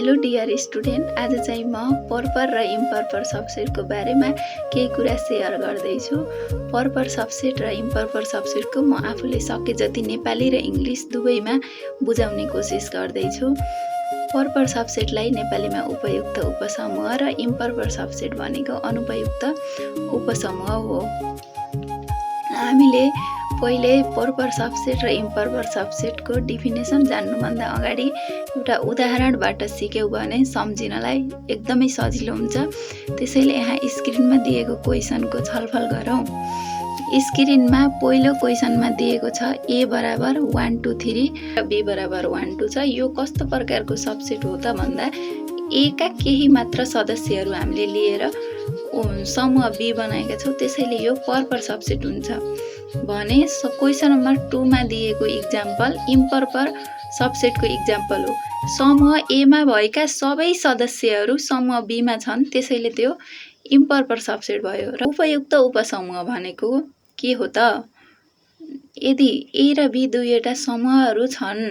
Hello dear student, आज चाहिँ म पर्पर र इम्पर्पर सबसेटको बारेमा केही कुरा सेयर गर्दैछु। पर्पर सबसेट र इम्पर्पर सबसेटको म आफूले सके जति नेपाली र इङ्ग्लिस दुवैमा बुझाउने कोसिस गर्दैछु। पर्पर सबसेटलाई नेपालीमा उपयुक्त उपसमूह र इम्पर्पर सबसेट भनेको अनुपयुक्त उपसमूह हो। हामीले पहिले पर्पर सबसेट र इम्पर्पर सबसेटको डिफिनेसन जान्नुभन्दा अगाडि एउटा उदाहरणबाट सिक्यौँ भने सम्झिनलाई एकदमै सजिलो हुन्छ। त्यसैले यहाँ स्क्रिनमा दिएको क्वेसनको छलफल गरौँ। स्क्रिनमा पहिलो क्वेसनमा दिएको छ A बराबर 1 2 3 र B बराबर 1 2 छ। यो कस्तो प्रकारको सबसेट हो त भन्दा A का केही मात्र सदस्यहरू हामीले लिएर समूह B बनाएका छौँ, त्यसैले यो पर्पर सबसेट हुन्छ भने क्वेसन नम्बर 2 मा दिएको इक्जाम्पल इम्पर्पर सबसेटको इक्जाम्पल हो। समूह A मा भएका सबै सदस्यहरू समूह B मा छन्, त्यसैले त्यो इम्पर्पर सबसेट भयो। र उपयुक्त उपसमूह भनेको के हो त? यदि A र B दुईवटा समूहहरू छन्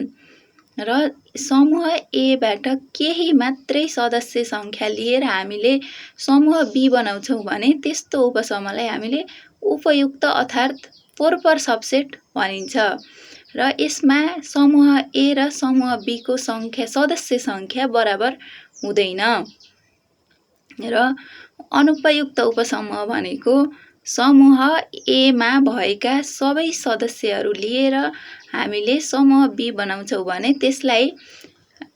र समूह A बाट केही मात्रै सदस्य सङ्ख्या लिएर हामीले समूह B बनाउँछौँ भने त्यस्तो उपसमूहलाई हामीले उपयुक्त अर्थात् पर्पर सबसेट भनिन्छ। र यसमा समूह A र समूह B को सदस्य सङ्ख्या बराबर हुँदैन। र अनुपयुक्त उपसमूह भनेको समूह A मा भएका सबै सदस्यहरू लिएर हामीले समूह B बनाउँछौँ भने त्यसलाई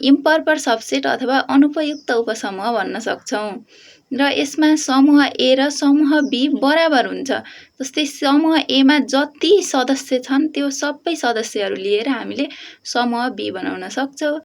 इम्पर्पर सबसेट अथवा अनुपयुक्त उपसमूह भन्न सक्छौँ। र यसमा समूह A र समूह B बराबर हुन्छ। जस्तै समूह A मा जति सदस्य छन् त्यो सबै सदस्यहरू लिएर हामीले समूह B बनाउन सक्छौँ।